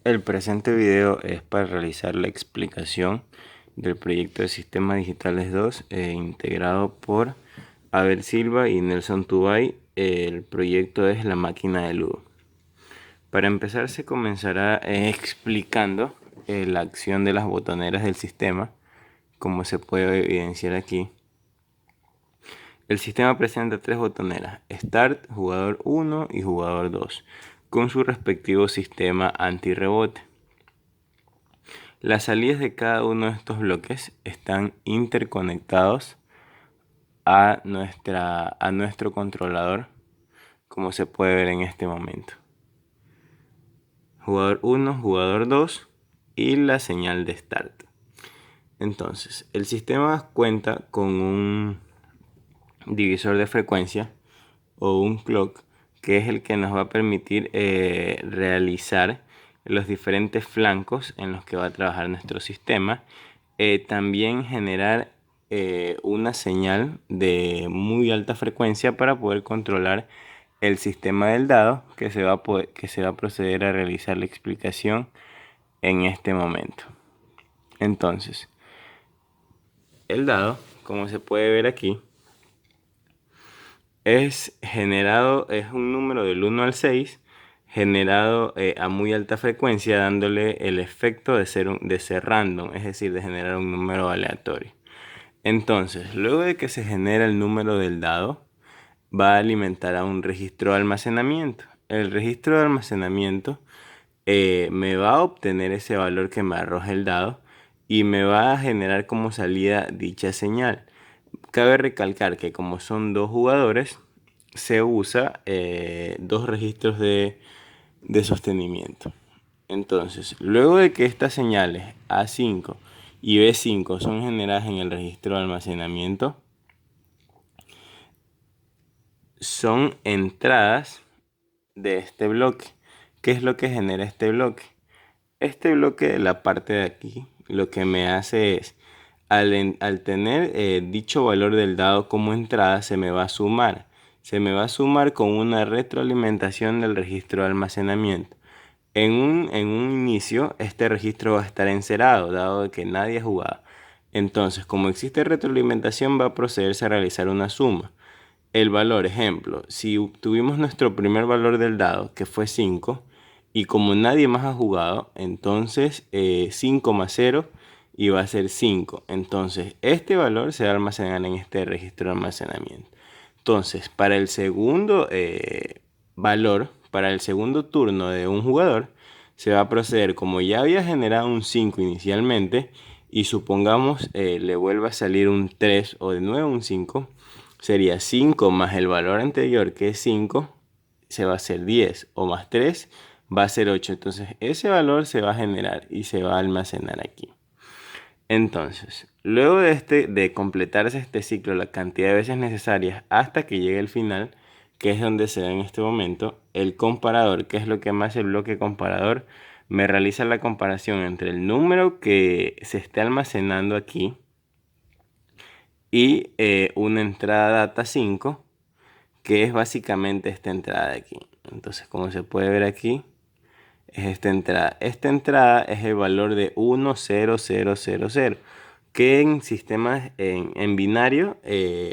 El presente video es para realizar la explicación del proyecto de Sistemas Digitales 2 integrado por Abel Silva y Nelson Tubay. El proyecto es la máquina de Ludo. Para empezar se comenzará explicando la acción de las botoneras del sistema, como se puede evidenciar aquí. El sistema presenta tres botoneras: Start, Jugador 1 y Jugador 2, con su respectivo sistema antirrebote. Las salidas de cada uno de estos bloques están interconectados a nuestro controlador, como se puede ver en este momento. Jugador 1, jugador 2 y la señal de start. Entonces, el sistema cuenta con un divisor de frecuencia o un clock, que es el que nos va a permitir realizar los diferentes flancos en los que va a trabajar nuestro sistema. También generar una señal de muy alta frecuencia para poder controlar el sistema del dado que se va a proceder a realizar la explicación en este momento. Entonces, el dado, como se puede ver aquí, es un número del 1 al 6 generado a muy alta frecuencia, dándole el efecto de ser random, es decir, de generar un número aleatorio. Entonces, luego de que se genera el número del dado, va a alimentar a un registro de almacenamiento. El registro de almacenamiento me va a obtener ese valor que me arroja el dado y me va a generar como salida dicha señal. Cabe recalcar que como son dos jugadores, se usa dos registros de sostenimiento. Entonces, luego de que estas señales A5 y B5 son generadas en el registro de almacenamiento, son entradas de este bloque. ¿Qué es lo que genera este bloque? Este bloque de la parte de aquí lo que me hace es, al tener dicho valor del dado como entrada, se me va a sumar. Se me va a sumar con una retroalimentación del registro de almacenamiento. En un inicio, este registro va a estar encerado, dado que nadie ha jugado. Entonces, como existe retroalimentación, va a procederse a realizar una suma. El valor, ejemplo, si tuvimos nuestro primer valor del dado, que fue 5, y como nadie más ha jugado, entonces 5 más 0 y va a ser 5. Entonces, este valor se va a almacenar en este registro de almacenamiento. Entonces, para el segundo valor, para el segundo turno de un jugador, se va a proceder, como ya había generado un 5 inicialmente, y supongamos le vuelva a salir un 3 o de nuevo un 5, sería 5 más el valor anterior, que es 5, se va a hacer 10, o más 3 va a ser 8. Entonces ese valor se va a generar y se va a almacenar aquí. Entonces, luego de completarse este ciclo la cantidad de veces necesarias hasta que llegue el final, que es donde se da en este momento, el comparador, que es lo que me hace el bloque comparador, me realiza la comparación entre el número que se está almacenando aquí y una entrada data 5, que es básicamente esta entrada de aquí. Entonces, como se puede ver aquí, es esta entrada. Esta entrada es el valor de 1, 0, 0, 0, 0, que en sistemas en binario,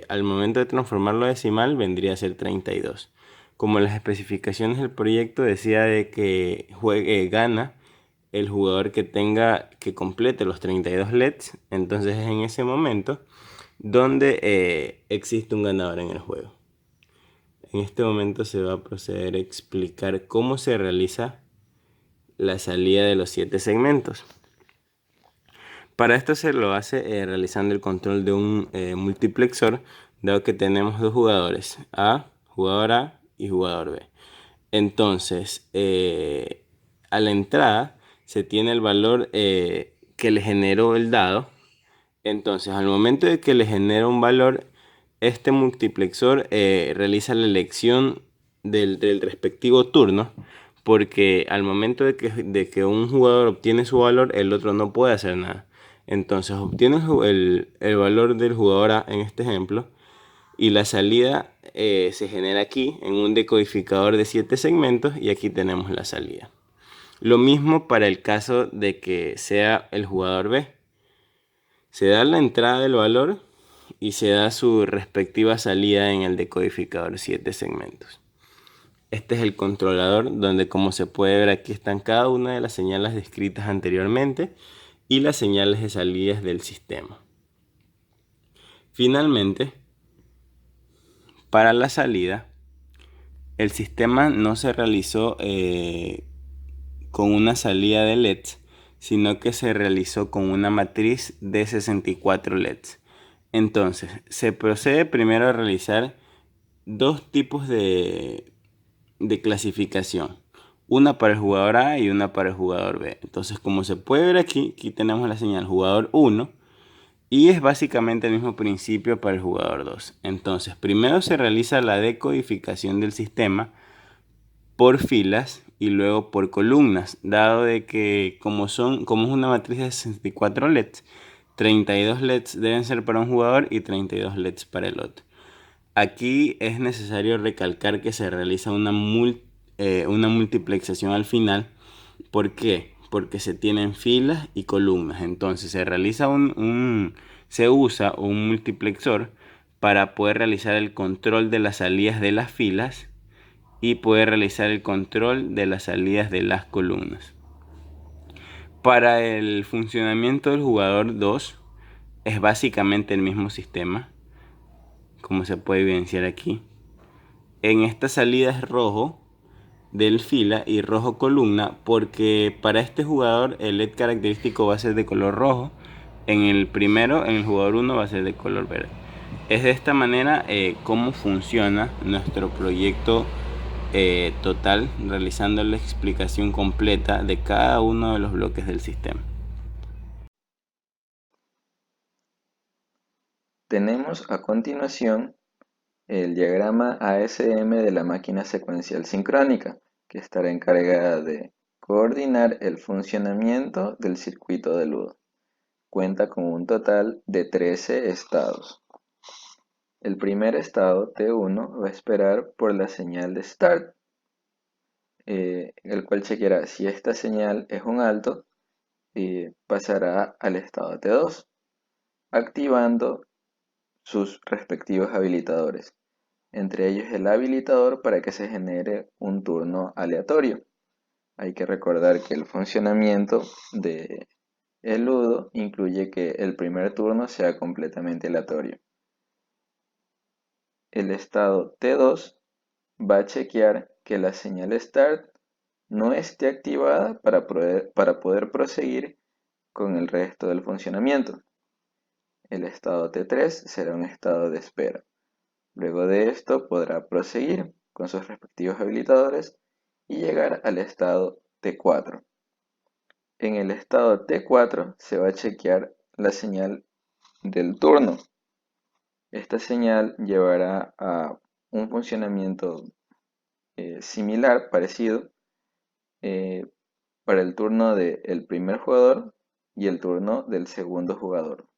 al momento de transformarlo a decimal, vendría a ser 32. Como las especificaciones del proyecto decía de que gana el jugador que complete los 32 LEDs, entonces es en ese momento donde existe un ganador en el juego. En este momento se va a proceder a explicar cómo se realiza la salida de los 7 segmentos. Para esto se lo hace realizando el control de un multiplexor, dado que tenemos dos jugadores, jugador A y jugador B. Entonces, a la entrada se tiene el valor que le generó el dado. Entonces, al momento de que le genera un valor, este multiplexor realiza la elección del respectivo turno, porque al momento de que un jugador obtiene su valor, el otro no puede hacer nada. Entonces, obtiene el valor del jugador A en este ejemplo, y la salida se genera aquí en un decodificador de 7 segmentos, y aquí tenemos la salida. Lo mismo para el caso de que sea el jugador B. Se da la entrada del valor y se da su respectiva salida en el decodificador 7 segmentos. Este es el controlador donde, como se puede ver aquí, están cada una de las señales descritas anteriormente y las señales de salidas del sistema. Finalmente, para la salida, el sistema no se realizó con una salida de LEDs, sino que se realizó con una matriz de 64 LEDs. Entonces, se procede primero a realizar dos tipos de clasificación. Una para el jugador A y una para el jugador B. Entonces, como se puede ver aquí, aquí tenemos la señal jugador 1 y es básicamente el mismo principio para el jugador 2. Entonces, primero se realiza la decodificación del sistema por filas y luego por columnas, dado de que como es una matriz de 64 LEDs, 32 LEDs deben ser para un jugador y 32 LEDs para el otro. Aquí es necesario recalcar que se realiza una multiplexación al final. ¿Por qué? Porque se tienen filas y columnas. Entonces se usa un multiplexor para poder realizar el control de las salidas de las filas y poder realizar el control de las salidas de las columnas. Para el funcionamiento del jugador 2 es básicamente el mismo sistema, como se puede evidenciar aquí. En esta salida es rojo del fila y rojo columna, porque para este jugador el LED característico va a ser de color rojo. En el primero, en el jugador 1, va a ser de color verde. Es de esta manera cómo funciona nuestro proyecto total, realizando la explicación completa de cada uno de los bloques del sistema. Tenemos a continuación el diagrama ASM de la máquina secuencial sincrónica, que estará encargada de coordinar el funcionamiento del circuito de Ludo. Cuenta con un total de 13 estados. El primer estado, T1, va a esperar por la señal de start, el cual chequeará si esta señal es un alto y pasará al estado T2, activando sus respectivos habilitadores, entre ellos el habilitador para que se genere un turno aleatorio. Hay que recordar que el funcionamiento de el Ludo incluye que el primer turno sea completamente aleatorio. El estado T2 va a chequear que la señal Start no esté activada para poder proseguir con el resto del funcionamiento. El estado T3 será un estado de espera. Luego de esto podrá proseguir con sus respectivos habilitadores y llegar al estado T4. En el estado T4 se va a chequear la señal del turno. Esta señal llevará a un funcionamiento similar, parecido, eh, para el turno del primer jugador y el turno del segundo jugador.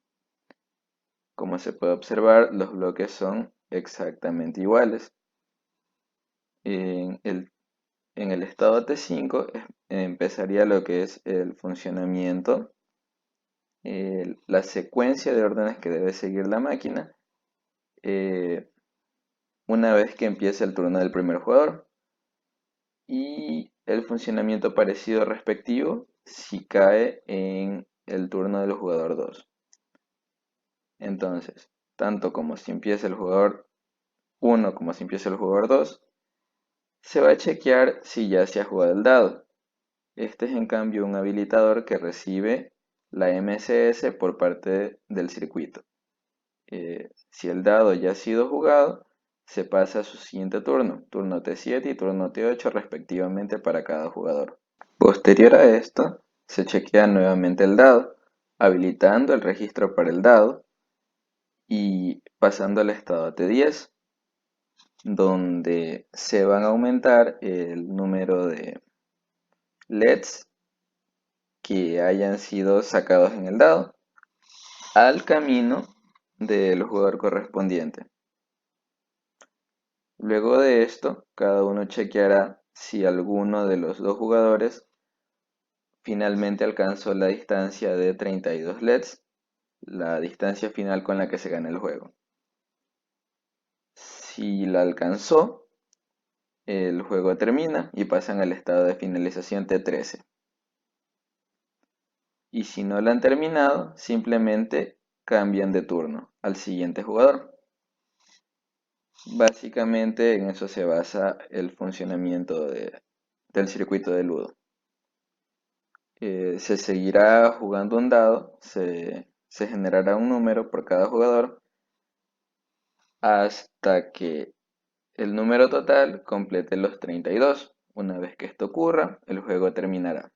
Como se puede observar, los bloques son exactamente iguales. En el estado T5 empezaría lo que es el funcionamiento, la secuencia de órdenes que debe seguir la máquina una vez que empiece el turno del primer jugador, y el funcionamiento parecido respectivo si cae en el turno del jugador 2. Entonces, tanto como si empieza el jugador 1 como si empieza el jugador 2, se va a chequear si ya se ha jugado el dado. Este es en cambio un habilitador que recibe la MSS por parte del circuito. Si el dado ya ha sido jugado, se pasa a su siguiente turno, turno T7 y turno T8 respectivamente para cada jugador. Posterior a esto, se chequea nuevamente el dado, habilitando el registro para el dado y pasando al estado T10, donde se van a aumentar el número de LEDs que hayan sido sacados en el dado al camino del jugador correspondiente. Luego de esto, cada uno chequeará si alguno de los dos jugadores finalmente alcanzó la distancia de 32 LEDs, la distancia final con la que se gana el juego. Si la alcanzó, el juego termina y pasan al estado de finalización T13. Y si no la han terminado, simplemente cambian de turno al siguiente jugador. Básicamente en eso se basa el funcionamiento del circuito de Ludo. Se seguirá jugando un dado, se generará un número por cada jugador hasta que el número total complete los 32. Una vez que esto ocurra, el juego terminará.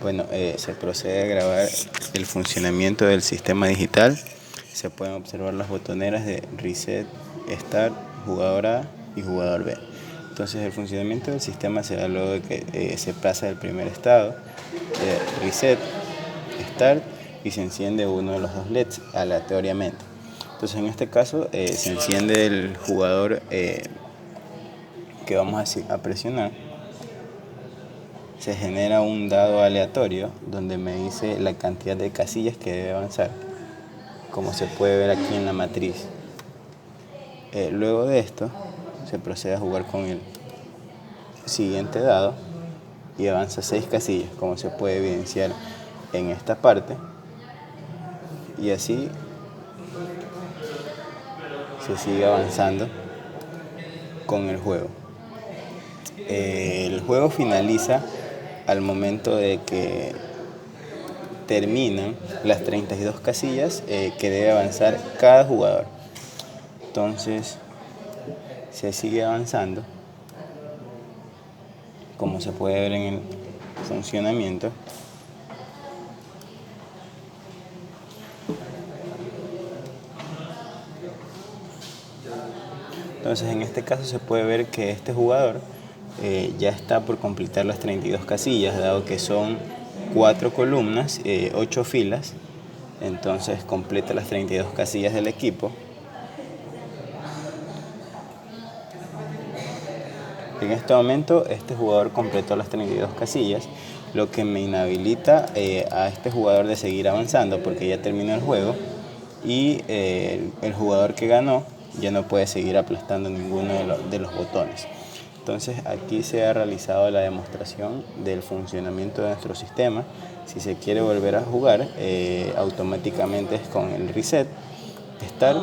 Bueno, se procede a grabar el funcionamiento del sistema digital. Se pueden observar las botoneras de Reset, Start, Jugador A y Jugador B. Entonces el funcionamiento del sistema se da luego de que se pasa del primer estado, Reset, Start, y se enciende uno de los dos LEDs aleatoriamente. Entonces en este caso se enciende el jugador que vamos a presionar. Se genera un dado aleatorio donde me dice la cantidad de casillas que debe avanzar, como se puede ver aquí en la matriz. Luego de esto se procede a jugar con el siguiente dado y avanza 6 casillas, como se puede evidenciar en esta parte, y así se sigue avanzando con el juego. El juego finaliza al momento de que terminan las 32 casillas que debe avanzar cada jugador. Entonces se sigue avanzando, como se puede ver en el funcionamiento. Entonces en este caso se puede ver que este jugador ya está por completar las 32 casillas, dado que son 4 columnas, 8 filas. Entonces completa las 32 casillas del equipo. En este momento este jugador completó las 32 casillas, lo que me inhabilita a este jugador de seguir avanzando porque ya terminó el juego, y el jugador que ganó ya no puede seguir aplastando ninguno de los botones. Entonces aquí se ha realizado la demostración del funcionamiento de nuestro sistema. Si se quiere volver a jugar, automáticamente es con el reset, start,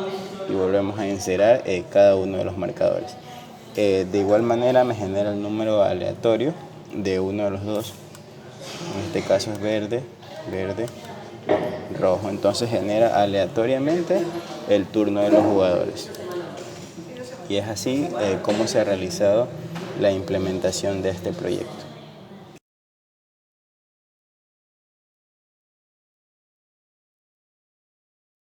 y volvemos a inserar cada uno de los marcadores. De igual manera me genera el número aleatorio de uno de los dos. En este caso es verde, rojo. Entonces genera aleatoriamente el turno de los jugadores. Y es así como se ha realizado la implementación de este proyecto.